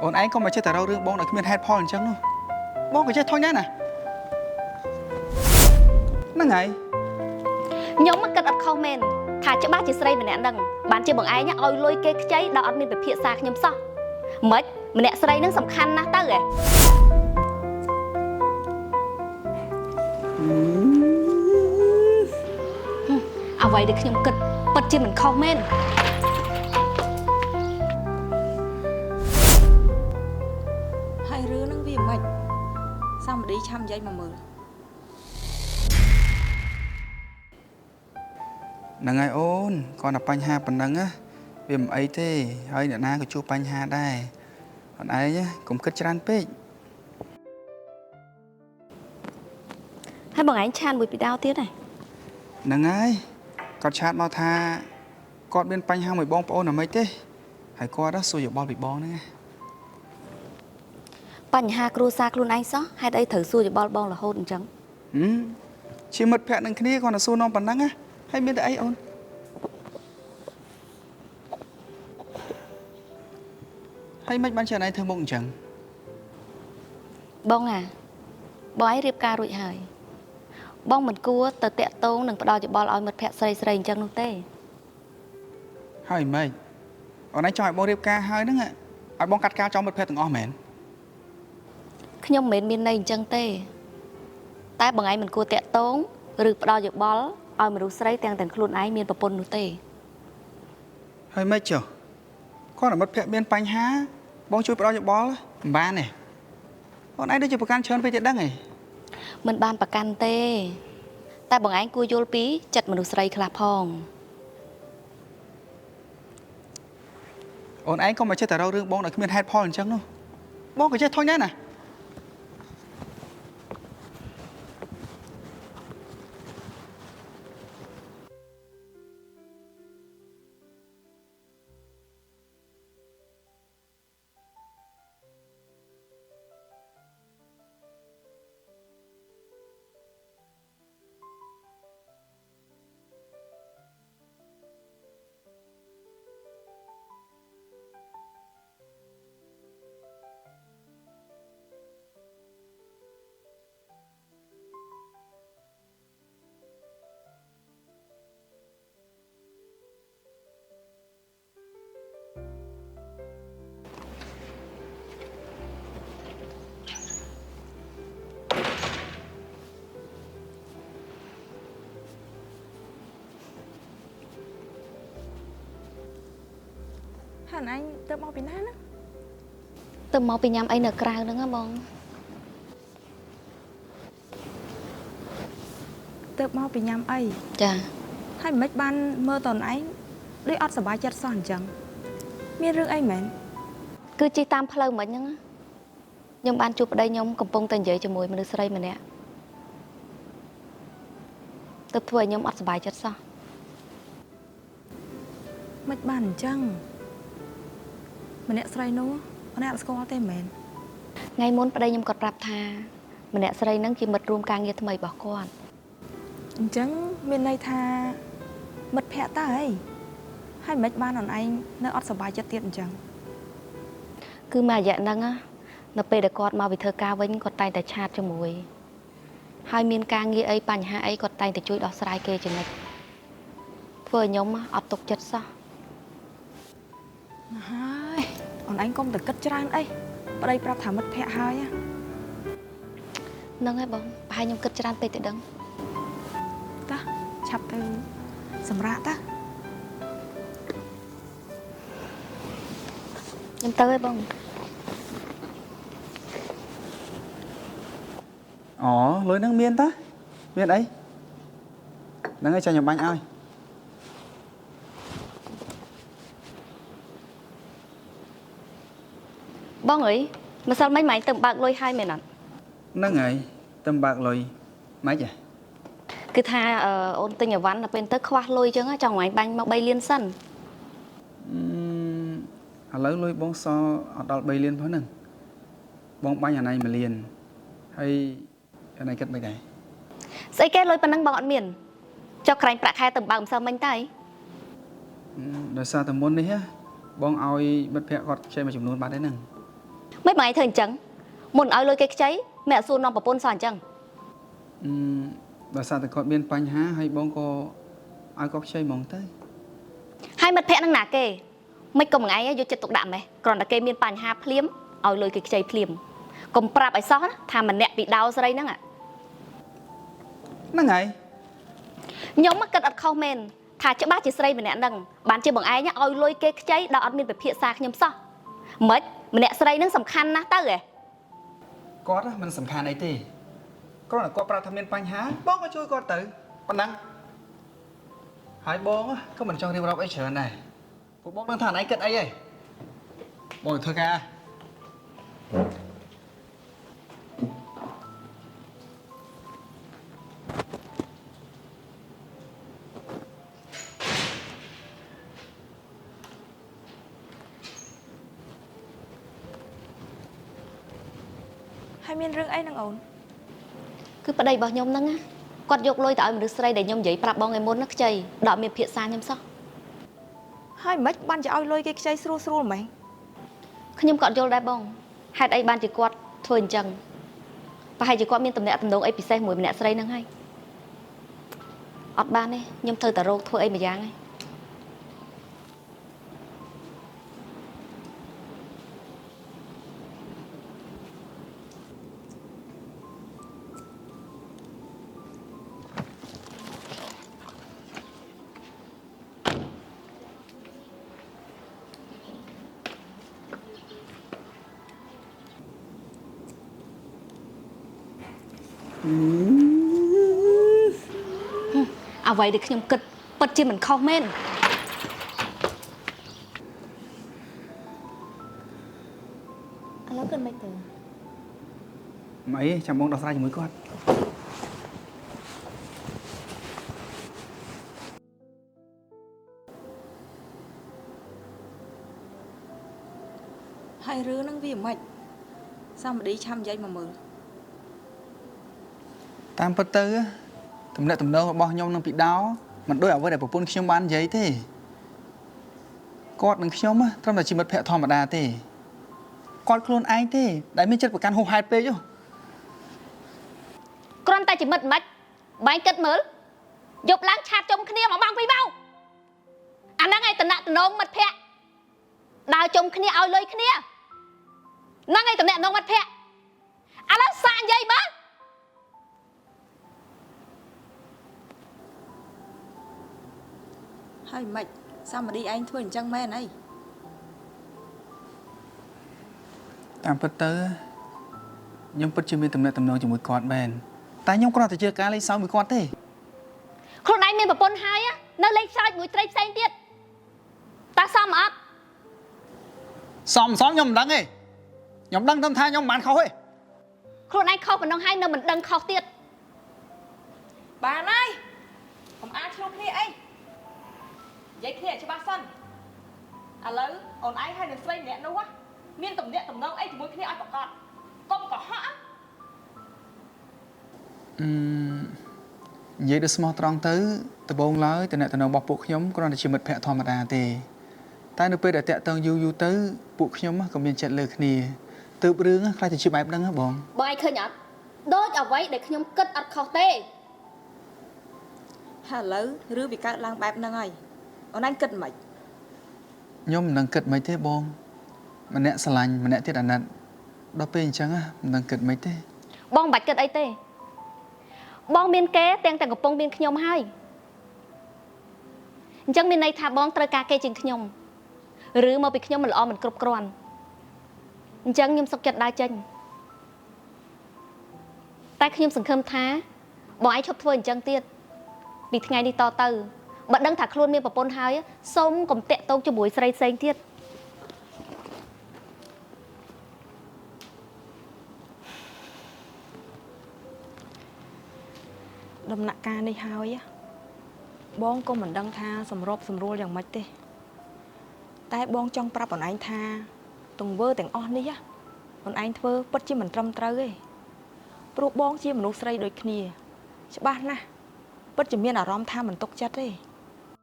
អូនឯងក៏មកចេះតែរករឿងបងដែលគ្មានហេតុផលអញ្ចឹងនោះបងក៏ចេះធុញដែរណាហ្នឹងហើយខ្ញុំមកគិតអត់ខុសមែនថាច្បាស់ជាស្រីម្នាក់ហ្នឹងបានជាបងឯងឲ្យលុយគេខ្ចីដល់អត់មានពិភាក្សាខ្ញុំសោះមិនម្នាក់ស្រីហ្នឹងសំខាន់ណាស់ទៅហ៎អ្វីដែលខ្ញុំគិតពិតជាមិនខុសមែនហើយរឿងហ្នឹងវាមិនសម្បតីឆាំនិយាយមកមើលហ្នឹងហើយអូនគាត់តែបញ្ហាប៉ុណ្ណឹងណាវាមិនអីទេហើយអ្នកណាក៏ជួបបញ្ហាដែរអូនឯងកុំគិតច្រើនពេកហើយបងឯងឆានមួយពីដោទៀតហ្នឹងហើយគាត់ឆាតមកថាគាត់មានបញ្ហាមួយបងប្អូនអ្ហ្មិចទេហើយគាត់សួរយោបល់ពីបងហ្នឹងបញ្ហាគ្រួសារខ្លួនឯងសោះហេតុអីត្រូវសួរយោបល់បងរហូតអញ្ចឹងជាមិត្តភក្តិនឹងគ្នាគាត់ទៅសួរនាំប៉ុណ្ណឹងណាហើយមានតែអីអូនហើយមិនបានជាណៃធ្វើមុខអញ្ចឹងបងបងឯងរៀបការរួចហើយបងមិនគួរទៅតាក់ទងនិងផ្ដល់យោបល់ឲ្យមិត្តភក្តិស្រីអញ្ចឹងនោះទេហើយម៉េចអូនឯងចង់ឲ្យបងរៀបការហើយហ្នឹងឲ្យបងកាត់ការចោលមិត្តភក្តិទាំងអស់មែនខ្ញុំមិនមានន័យអញ្ចឹងទេតែបងឯងមិនគួរតាក់ទងឬផ្ដល់យោបល់ឲ្យមនុស្សស្រីទាំងខ្លួនឯងមានប្រពន្ធនោះទេហើយម៉េចចុះគាត់មិត្តភក្តិមានបញ្ហាបងជួយផ្ដល់យោបល់មិនបានទេអូនឯងដូចជាប្រកាន់ច្រើនពេកទៅដឹងហីមិនបានប្រកាន់ទេតែបងឯងគួរយល់ពីចិត្តមនុស្សស្រីខ្លះផងអូនឯងក៏មកចេះតែរករឿងបងដែលគ្មានហេតុផលអញ្ចឹងនោះបងក៏ចេះធុញដែរណាហើយអញទៅមកពីណាណាទៅមកពីញ៉ាំអីនៅក្រៅហ្នឹងហ៎បងទៅមកពីញ៉ាំអីចាហើយមិនបានមើលតនឯងដូចអត់សុបាយចិត្តសោះអញ្ចឹងមានរឿងអីមែនគឺជិះតាមផ្លូវមិញហ្នឹងខ្ញុំបានជួបប្តីខ្ញុំកំពុងតែនិយាយជាមួយមនុស្សស្រីម្នាក់ទៅធ្វើឲ្យខ្ញុំអត់សុបាយចិត្តសោះមិនបានអញ្ចឹងម្នាក់ស្រីនោះម្នាក់ស្គាល់ទេមែនថ្ងៃមុនប្តីខ្ញុំគាត់ប្រាប់ថាម្នាក់ស្រីហ្នឹងជាមិត្តរួមការងារថ្មីរបស់គាត់អញ្ចឹងមានន័យថាមិត្តភក្តិតើអីហើយមិនបានអនឯងនៅអត់សុបាយចិត្តទៀតអញ្ចឹងគឺមួយរយៈហ្នឹងនៅពេលដែលគាត់មកវិធ្វើការវិញគាត់តែងតែឆាតជាមួយហើយមានការងារអីបញ្ហាអីគាត់តែងតែជួយដោះស្រាយគេជានិច្ចធ្វើឲ្យខ្ញុំអត់ទុកចិត្តសោះហើយអូនឯងកុំតែគិតច្រើនអីប្តីប្រាប់ថាមិត្តភក្តិហើយហ្នឹងហើយបងប្រហែលខ្ញុំគិតច្រើនពេកទៅដឹងតោះឆាប់ទៅសម្រាប់តើខ្ញុំទៅហើយបងអូលុយហ្នឹងមានតាមានអីហ្នឹងហើយចាញ់ខ្ញុំបាញ់ឲ្យបងអើយម្សិលមិញម៉ែទៅបើកលុយឲ្យមែនអត់ហ្នឹងហើយទៅបើកលុយម៉េចហ៎គឺថាអូនទិញអីវ៉ាន់ដល់ពេលទៅខ្វះលុយអញ្ចឹងចង់ឲ្យបាញ់មក3លានសិនឥឡូវលុយបងសអត់ដល់3លានផងហ្នឹងបងបាញ់អាណៃ1លានហើយអាណៃគិតមិនដែរស្អីគេលុយប៉ុណ្ណឹងបងអត់មានចុះក្រែងប្រាក់ខែទៅបើកម្សិលមិញទៅដោយសារតែមុននេះបងឲ្យមិត្តភក្តិគាត់ខ្ចីមួយចំនួនបាត់ហើយហ្នឹង មិនបងឯងធ្វើអញ្ចឹងមុនឲ្យលុយគេខ្ចីមិនអត់សួរនាំប្រពន្ធសោះអញ្ចឹង ដោយសារតែគាត់មានបញ្ហាហើយបងក៏ឲ្យគាត់ខ្ចីហ្មងទៅ ហើយមិត្តភក្តិនឹងណាគេមិនក៏មួយថ្ងៃយកចិត្តទុកដាក់ម៉េះគ្រាន់តែគេមានបញ្ហាភ្លាមឲ្យលុយគេខ្ចីភ្លាមកុំប្រាប់ឲ្យសោះណាថាម្នាក់ពីដោស្រីហ្នឹង ហ្នឹងហើយ ខ្ញុំគិតអត់ខុសមែនថាច្បាស់ជាស្រីម្នាក់ហ្នឹងបានជាបងឯងឲ្យលុយគេខ្ចីដល់អត់មានពិភាក្សាខ្ញុំសោះមិនម្នាក់ស្រីហ្នឹងសំខាន់ណាស់ទៅហ៎ គាត់មិនសំខាន់អីទេគ្រាន់តែគាត់ប្រាប់ថាមានបញ្ហាបងក៏ជួយគាត់ទៅប៉ុណ្ណឹងហើយបងក៏មិនចង់រៀបរាប់អីច្រើនដែរពួកបងដឹងថាណៃគិតអីហីបងធ្វើការ ហើយមានរឿងអីនឹងអូន គឺប្តីរបស់ខ្ញុំហ្នឹងគាត់យកលុយទៅឲ្យមនុស្សស្រីដែលខ្ញុំនិយាយប្រាប់បងឯមុនណាខ្ចីដល់មានភាសាខ្ញុំសោះ ហើយមិនបានจะឲ្យលុយគេខ្ចីស្រួលស្រួលហ្មង ខ្ញុំក៏យល់ដែរបងហេតុអីបានជាគាត់ធ្វើអញ្ចឹងប្រហែលជាគាត់មានតំណែងតំណងអីពិសេសមួយម្នាក់ស្រីហ្នឹងហើយអត់បានទេខ្ញុំត្រូវតែរកធ្វើអីមួយយ៉ាងហើយ អ្វីដែលខ្ញុំគិតពិតជាមិនខុសមែន ឥឡូវគិតមិនទៅ មិនអីចាំបងដោះស្រាយជាមួយគាត់ ហើយរឿងហ្នឹងវាមិនសម្បតីឆាំនិយាយមកមើល តាមពិតទៅទំនាក់ទំនងរបស់ខ្ញុំនឹងពីដោមិនដូចអ្វីដែលប្រពន្ធខ្ញុំបាននិយាយទេគាត់នឹងខ្ញុំត្រឹមតែជាមិត្តភក្តិធម្មតាទេគាត់ខ្លួនឯងទេដែលមានចិត្តប្រកាន់ហួសហេតុពេកហ៎ គ្រាន់តែជាមិត្តមិនបាញ់គិតមើលយប់ឡើងឆាតជុំគ្នាមកបងពីបោអាហ្នឹងឯងតំណែងតំណងមិត្តភក្តិដើរជុំគ្នាឲ្យលុយគ្នាហ្នឹងឯងតំណែងតំណងមិត្តភក្តិឥឡូវសាកនិយាយមើល ហើយមិនសម្បតីឯងធ្វើអញ្ចឹងមែនអី តាមពិតទៅខ្ញុំពិតជាមានទំនាក់ទំនងជាមួយគាត់មែនតែខ្ញុំគ្រាន់តែជាការលេងសើចមួយគាត់ទេ ខ្លួនឯងមានប្រពន្ធហើយនៅលេងសើចមួយត្រីផ្សេងទៀតតើសមអត់ សមខ្ញុំមិនដឹងទេខ្ញុំដឹងតែថាខ្ញុំមិនបានខុសទេ ខ្លួនឯងខុសប៉ុណ្ណឹងហើយនៅមិនដឹងខុសទៀត បានហើយកុំអាចឆ្លោះគ្នាអីនិយាយគ្នាច្បាស់សិនឥឡូវអូនឯងហើយនឹងស្រីម្នាក់នោះមានតំណែងតំណងអីជាមួយគ្នាឲ្យប្រកបកុំកុហក និយាយទៅស្មោះត្រង់ទៅដំបូងឡើយតំណែងរបស់ពួកខ្ញុំគ្រាន់តែជាមិត្តភក្តិធម្មតាទេតែនៅពេលដែលតាក់ទងយូរទៅពួកខ្ញុំក៏មានចិត្តលើគ្នាទើបរឿងខ្លះទៅជាបែបហ្នឹងហ៎បង បងឯងឃើញអត់ដូចអ្វីដែលខ្ញុំគិតអត់ខុសទេ ហើយឥឡូវឬវាកើតឡើងបែបហ្នឹងហើយអូនឯងគិតមិន ខ្ញុំមិនដឹងគិតមិនទេបងម្នាក់ស្រឡាញ់ម្នាក់ទៀតអាណិតដល់ពេលអញ្ចឹងមិនដឹងគិតមិនទេ បងមិនបាច់គិតអីទេបងមានគេទាំងកំពុងមានខ្ញុំហើយអញ្ចឹងមានន័យថាបងត្រូវការគេជាងខ្ញុំឬមកពីខ្ញុំមិនល្អមិនគ្រប់គ្រាន់អញ្ចឹងខ្ញុំសុខចិត្តដើរចេញតែខ្ញុំសង្ឃឹមថាបងឯងឈប់ធ្វើអញ្ចឹងទៀតពីថ្ងៃនេះតទៅបើដឹងថាខ្លួនមានប្រពន្ធហើយសូមកុំតាក់ទងជាមួយស្រីផ្សេងទៀត ដំណាក់កាលនេះហើយបងក៏មិនដឹងថាសម្របសម្រួលយ៉ាងម៉េចទេតែបងចង់ប្រាប់អូនឯងថាទង្វើទាំងអស់នេះអូនឯងធ្វើពិតជាមិនត្រឹមត្រូវទេព្រោះបងជាមនុស្សស្រីដូចគ្នាច្បាស់ណាស់ពិតជាមានអារម្មណ៍ថាមិនទុកចិត្តទេ